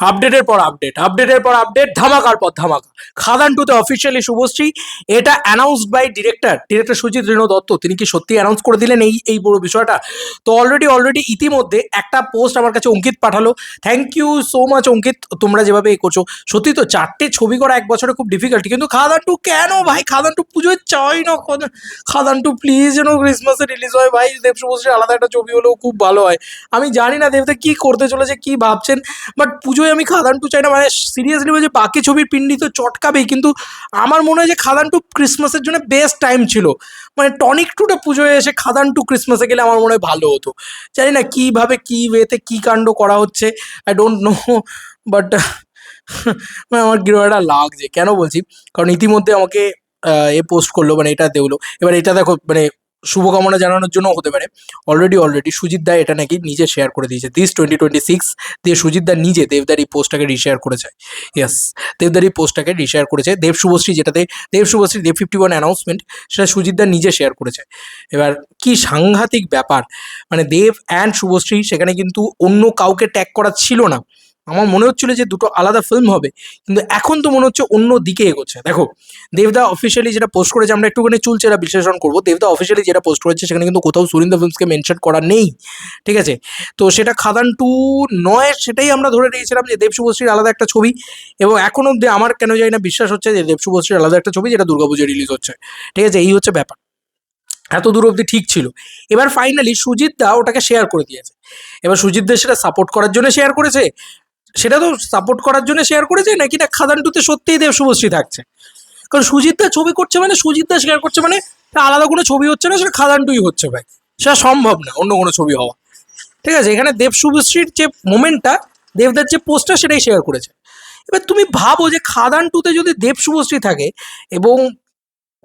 আপডেটের পর আপডেট, আপডেটের পর আপডেট, ধামাকার পর ধামাকা। খাদান টুতে অফিসিয়ালি শুভশ্রী, এটা অ্যানাউন্সড বাই ডিরেক্টর সুজিত রেণু দত্ত। তিনি কি সত্যি অ্যানাউন্স করে দিলেন এই এই পুরো বিষয়টা? তো অলরেডি ইতিমধ্যে একটা পোস্ট আমার কাছে অঙ্কিত পাঠালো। থ্যাংক ইউ সো মাচ অঙ্কিত, তোমরা যেভাবে এ করছো। সত্যি তো 4টে ছবি করা এক বছরে খুব ডিফিকাল্ট, কিন্তু খাদান টু কেন ভাই? খাদান টু পুজোয় চাই না, খাদান টু প্লিজ যেন ক্রিসমাসে রিলিজ হয় ভাই। দেব শুভশ্রীর আলাদা একটা ছবি হলেও খুব ভালো হয়। আমি জানি না দেবদা কি করতে চলেছে, কি ভাবছেন, বাট পুজোয় আমি খাদান টু চাই না। মানে সিরিয়াসলি বলছি, বাকি ছবির পিন্ডি তো চটকাবেই, কিন্তু আমার মনে হয় যে খাদান টু ক্রিসমাসের জন্য বেস্ট টাইম ছিল। মানে টনিক টুটা পুজোয় এসে খাদান টু ক্রিসমাসে গেলে আমার মনে হয় ভালো হতো। জানি না কিভাবে কি ওয়েতে কি কাণ্ড করা হচ্ছে, আই ডোন্ট নো, বাট মানে আমার গৃহটা লাগছে। কেন বলছি, কারণ ইতিমধ্যে আমাকে এ পোস্ট করলো, মানে এটা দেউলো। এবার এটা দেখো, মানে শুভকামনা জানানোর জন্য হতে পারে। অলরেডি সুজিত দা এটা নাকি নিজে শেয়ার করে দিয়েছে, দিস 2026 দিয়ে সুজিত দা নিজে দেবদার এই পোস্টটাকে রিশেয়ার করেছে। ইয়েস, দেবদার এই পোস্টটাকে রিশেয়ার করেছে। দেব শুভশ্রী, যেটাতে দেব শুভশ্রী দেব 51 অ্যানাউন্সমেন্ট, সেটা সুজিত দা নিজে শেয়ার করেছে। এবার কি সাংঘাতিক ব্যাপার, মানে দেব অ্যান্ড শুভশ্রী সেখানে কিন্তু অন্য কাউকে ট্যাগ করা ছিল না। আমার মনে হচ্ছিল যে দুটো আলাদা ফিল্ম হবে, কিন্তু এখন তো মনে হচ্ছে অন্য দিকে এগোচ্ছে। দেখো, দেবদা অফিসিয়ালি যেটা পোস্ট করেছে, আমরা একটুখানি চুলচেরা বিশ্লেষণ করবো। দেবদা অফিসিয়ালি যেটা পোস্ট করেছে সেখানে কিন্তু কোথাও সুরিন্দর ফিল্মসকে মেনশন করা নেই, ঠিক আছে? তো সেটা খাদান টু নয়, সেটাই আমরা ধরে নিয়েছিলাম যে দেব শুভশ্রীর আলাদা একটা ছবি। এবং এখন অব্দি আমার কেন জানি না বিশ্বাস হচ্ছে যে দেব শুভশ্রীর আলাদা একটা ছবি, যেটা দুর্গাপুজোয় রিলিজ হচ্ছে, ঠিক আছে? এই হচ্ছে ব্যাপার। এত দূর অব্দি ঠিক ছিল। এবার ফাইনালি সুজিত দা ওটাকে শেয়ার করে দিয়েছে। এবার সুজিত দা সেটা সাপোর্ট করার জন্য শেয়ার করেছে, সেটা তো সাপোর্ট করার জন্য শেয়ার করেছে, নাকি না খাদান টুতে সত্যিই দেব শুভশ্রী থাকছে? কারণ সুজিত দা ছবি করছে মানে, সুজিত দা শেয়ার করছে মানে আলাদা কোনো ছবি হচ্ছে না, সেটা খাদান টুই হচ্ছে ভাই। সেটা সম্ভব না অন্য কোনো ছবি হওয়া, ঠিক আছে? এখানে দেব শুভশ্রীর যে মোমেন্টটা, দেবদার যে পোস্টটা, সেটাই শেয়ার করেছে। এবার তুমি ভাবো যে খাদান টুতে যদি দেব শুভশ্রী থাকে এবং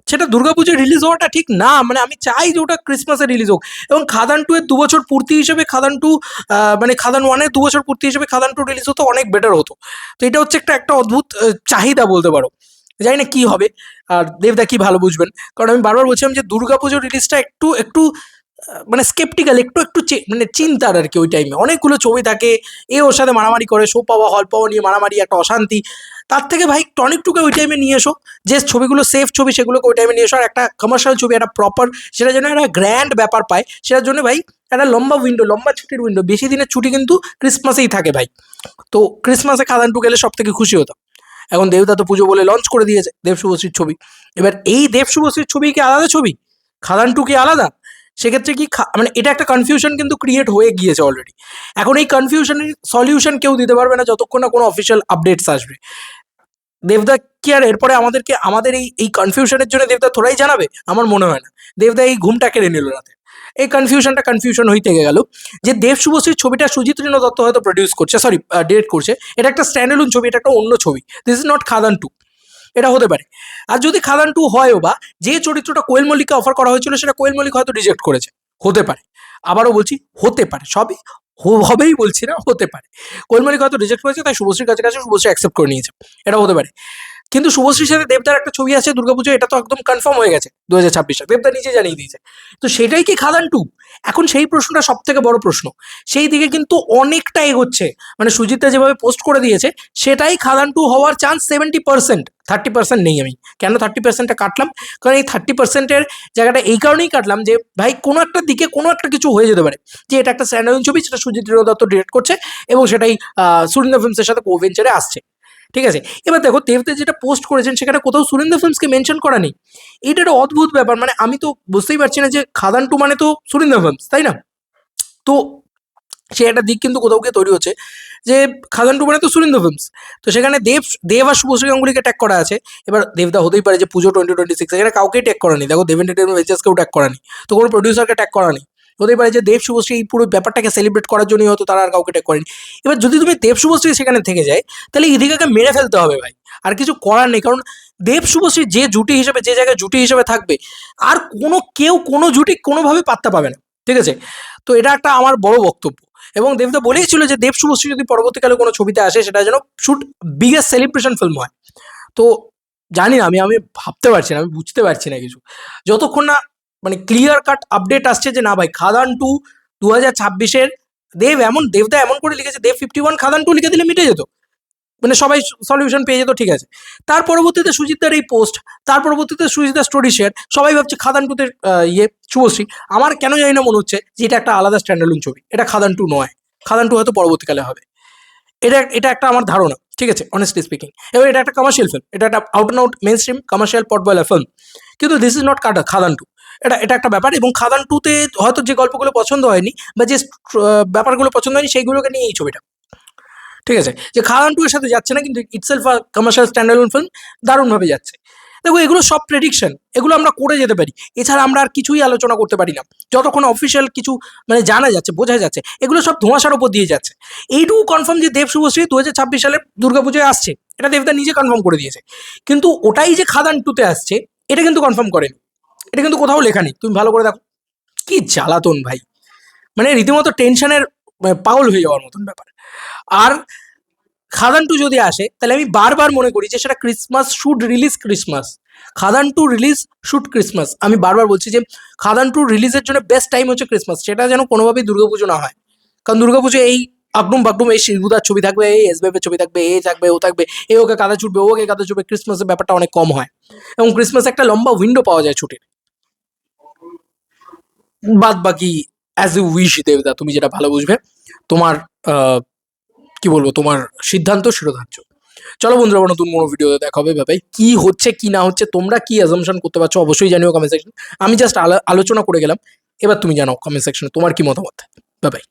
সেটা দুর্গাপুজোয় রিলিজ হওয়াটা ঠিক না। মানে আমি চাই যে ওটা ক্রিসমাসে রিলিজ হোক, এবং খাদান টু এর 2 বছর পূর্তি হিসেবে খাদান টু, মানে খাদান ওয়ানের 2 বছর পূর্তি হিসেবে খাদান টু রিলিজ হতো, অনেক বেটার হতো। তো এটা হচ্ছে একটা একটা অদ্ভুত চাহিদা বলতে পারো। জানি না কি হবে, আর দেবদা কি ভালো বুঝবেন। কারণ আমি বারবার বলছিলাম যে দুর্গাপুজোর রিলিজটা একটু একটু মানে স্কেপটিক্যাল, একটু একটু মানে চিন্তার আর কি। ওই টাইমে অনেকগুলো ছবি থাকে, এ ওর সাথে মারামারি করে, শো পাওয়া হল পাওয়া নিয়ে মারামারি, একটা অশান্তি। তার থেকে ভাই টনিক টুকে ওই টাইমে নিয়ে এসো, যে ছবিগুলো সেফ ছবি সেগুলোকে ওই টাইমে নিয়ে এসো, আর একটা কমার্শিয়াল ছবি, একটা প্রপার, সেটা যেন একটা গ্র্যান্ড ব্যাপার পায়, সেটার জন্য ভাই একটা লম্বা উইন্ডো, লম্বা ছুটির উইন্ডো, বেশি দিনের ছুটি কিন্তু ক্রিসমাসেই থাকে ভাই। তো ক্রিসমাসে খাদান টু গেলে সব থেকে খুশি হতাম। এখন দেবদা তো পুজো বলে লঞ্চ করে দিয়েছে দেব শুভশ্রীর ছবি। এবার এই দেব শুভশ্রীর ছবি কি আলাদা ছবি? খাদান টু কি আলাদা? সেক্ষেত্রে কি মানে এটা একটা কনফিউশন কিন্তু ক্রিয়েট হয়ে গিয়েছে অলরেডি। এখন এই কনফিউশনের সলিউশন কেউ দিতে পারবে না যতক্ষণ না কোনো অফিসিয়াল আপডেটস আসবে। দেবদা কি আর এরপরে আমাদেরকে আমাদের এই এই কনফিউশনের জন্য দেবদা থোড়াই জানাবে? আমার মনে হয় না। দেবদা এই ঘুমটা কেড়ে নিল রাতে। এই কনফিউশন হয়ে থেকে গেল যে দেব শুভশ্রীর ছবিটা সুজিত রেণু দত্ত হয়তো প্রডিউস করছে, সরি ডিরেক্ট করছে। এটা একটা স্ট্যান্ডএলোন ছবি, এটা একটা অন্য ছবি। This is not Khadaan two. এটা হতে পারে। আর যদি খাদান টু হয়ও বা, যে চরিত্রটা কোয়েল মল্লিককে অফার করা হয়েছিল সেটা কোয়েল মল্লিক হয়তো রিজেক্ট করেছে, হতে পারে। আবারও বলছি, হতে পারে, সবই হবেই বলছি না, হতে পারে। কোয়েল মল্লিক হয়তো রিজেক্ট করেছে, তাই শুভশ্রীর কাছে কাছে শুভশ্রী অ্যাকসেপ্ট করে নিয়েছে, এটা হতে পারে। কিন্তু শুভশ্রীর সাথে দেবদার একটা ছবি আছে দুর্গাপুজো, এটা তো একদম কনফার্ম হয়ে গেছে 2026 দেবদা নিজে জানিয়ে দিয়েছে। তো সেটাই কি খাদান টু? এখন সেই প্রশ্নটা সব থেকে বড় প্রশ্ন। সেই দিকে কিন্তু অনেকটা এগোচ্ছে। মানে সুজিতদা যেভাবে পোস্ট করে দিয়েছে, সেটাই খাদান টু হওয়ার চান্স 70%। 30% নেই। আমি কেন 30%টা কাটলাম? কারণ এই 30%-এর জায়গাটা এই কারণেই কাটলাম যে ভাই কোনো একটা দিকে কোনো একটা কিছু হয়ে যেতে পারে, যে এটা একটা স্ট্যান্ডার্ড ছবি, সেটা সুজিত দত্ত ডিরেক্ট করছে এবং সেটাই সুরিন্দর ফিল্মসের সাথে কোভেঞ্চারে আসছে, ঠিক আছে? এবার দেখো দেবদা যেটা পোস্ট করেছেন সেখানে কোথাও সুরিন্দর ফিল্মসকে মেনশন করা নেই। এটা একটা অদ্ভুত ব্যাপার। মানে আমি তো বুঝতেই পারছি না যে খাদান টু মানে তো সুরিন্দর ফিল্মস, তাই না? তো সে একটা দিক কিন্তু কোথাও গিয়ে তৈরি হচ্ছে যে খাদান টু মানে তো সুরিন্দর ফিল্মস। তো সেখানে দেব আর শুভশ্রী গাঙ্গুলিকে ট্যাগ করা আছে। এবার দেবদা হতেই পারে যে পুজো 2026 এখানে কাউকেই ট্যাগ করা নেই। দেখো দেব এন্টারটেনমেন্ট ভেঞ্চার্সকেও ট্যাগ করা নেই, তো কোনো প্রডিউসারকে ট্যাগ করা নেই। হতেই পারে যে দেব শুভশ্রী এই পুরো ব্যাপারটাকে সেলিব্রেট করার জন্যই হয়তো তারা আর কাউকে ট্যাগ করেনি। এবার যদি তুমি দেব শুভশ্রী সেখানে থেকে যায়, তাহলে ইদিকাকে মেরে ফেলতে হবে ভাই। আর কিছু করার নেই, কারণ দেব শুভশ্রী যে জুটি হিসেবে, যে জায়গায় জুটি হিসেবে থাকবে, আর কেউ কোনো জুটি কোনোভাবে পাত্তা পাবে না, ঠিক আছে? তো এটা একটা আমার বড় বক্তব্য। এবং দেবদা বলেইছিল যে দেব শুভশ্রী যদি পরবর্তীকালে কোনো ছবিতে আসে, সেটা যেন শুট বিগেস্ট সেলিব্রেশন ফিল্ম হয়। তো জানি না, আমি আমি ভাবতে পারছি না, আমি বুঝতে পারছি না কিছু, যতক্ষণ না মানে ক্লিয়ার কাট আপডেট আসছে যে না ভাই খাদান টু 2026-এর। দেবদা এমন করে লিখেছে, দেব 51 খাদান টু লিখে দিলে মিটে যেত। মানে সবাই সলিউশন পেয়ে যেত, ঠিক আছে। তার পরবর্তীতে সুজিতদার এই পোস্ট, তার পরবর্তীতে সুজিতদার স্টোরি শেয়ার, সবাই ভাবছে খাদান টুতে শুভশ্রী। আমার কেন জানি না মনে হচ্ছে যে এটা একটা আলাদা স্ট্যান্ডার্ড ছবি, এটা খাদান টু নয়। খাদান টু হয়তো পরবর্তীকালে হবে, এটা একটা আমার ধারণা, ঠিক আছে, অনেস্টলি স্পিকিং। এবার এটা একটা কমার্শিয়াল ফিল্ম, এটা একটা out and out mainstream commercial potboiler film, কিন্তু this is not Khadaan two. এটা একটা ব্যাপার, এবং খাদান টুতে হয়তো যে গল্পগুলো পছন্দ হয়নি বা যে ব্যাপারগুলো পছন্দ হয়নি সেইগুলোকে নিয়ে এই ছবিটা, ঠিক আছে। যে খাদান টু এর সাথে যাচ্ছে না, কিন্তু ইটসেলফ কমার্শিয়াল স্ট্যান্ডার্ড ফিল্ম দারুণভাবে যাচ্ছে। দেখো এগুলো সব প্রেডিকশন, এগুলো আমরা করে যেতে পারি, এছাড়া আমরা আর কিছুই আলোচনা করতে পারি না যতক্ষণ অফিসিয়াল কিছু মানে জানা যাচ্ছে, বোঝা যাচ্ছে। এগুলো সব ধোঁয়াশার উপর দিয়ে যাচ্ছে। এইটুকু কনফার্ম যে দেব শুভশ্রী 2026 সালে দুর্গাপুজোয় আসছে, এটা দেবদা নিজে কনফার্ম করে দিয়েছে, কিন্তু ওটাই যে খাদান টুতে আসছে এটা কিন্তু কনফার্ম করেনি, এটা কিন্তু কোথাও লেখা নেই, তুমি ভালো করে দেখো। কি জ্বালাতন ভাই, মানে রীতিমতো টেনশনের পাগল হয়ে যাওয়ার মতন ব্যাপার। আর খাদান টু যদি আসে তাহলে আমি বারবার মনে করি যে সেটা Christmas should release Christmas, Khadaan two release should Christmas. আমি বারবার বলছি যে খাদান টু রিলিজের জন্য বেস্ট টাইম হচ্ছে ক্রিসমাস, সেটা যেন কোনোভাবেই দুর্গাপুজো না হয়। কারণ দুর্গাপুজো এই আগডুম বাগডুম, এই শিবুদার ছবি থাকবে, এই এসবেবের ছবি থাকবে, এ থাকবে, ও থাকবে, এ ওকে কাদা ছুটবে, ওকে কাদা ছুটবে। ক্রিসমাসের ব্যাপারটা অনেক কম হয়, এবং ক্রিসমাসে একটা লম্বা উইন্ডো পাওয়া যায় ছুটির। বাদ বাকি অ্যাজ ইউ উইশ দেবদা, তুমি যেটা ভালো বুঝবে, তোমার কি বলবো, তোমার সিদ্ধান্ত শিরোধার্য। চলো বন্ধুরা, আবার নতুন কোনো ভিডিওতে দেখা হবে। ভাই কি হচ্ছে কি না হচ্ছে, তোমরা কি অ্যাজাম্পশন করতে পারছো অবশ্যই জানিও কমেন্ট সেকশন। আমি জাস্ট আলোচনা করে গেলাম, এবার তুমি জানাও কমেন্ট সেকশনে তোমার কি মতামত। বাই।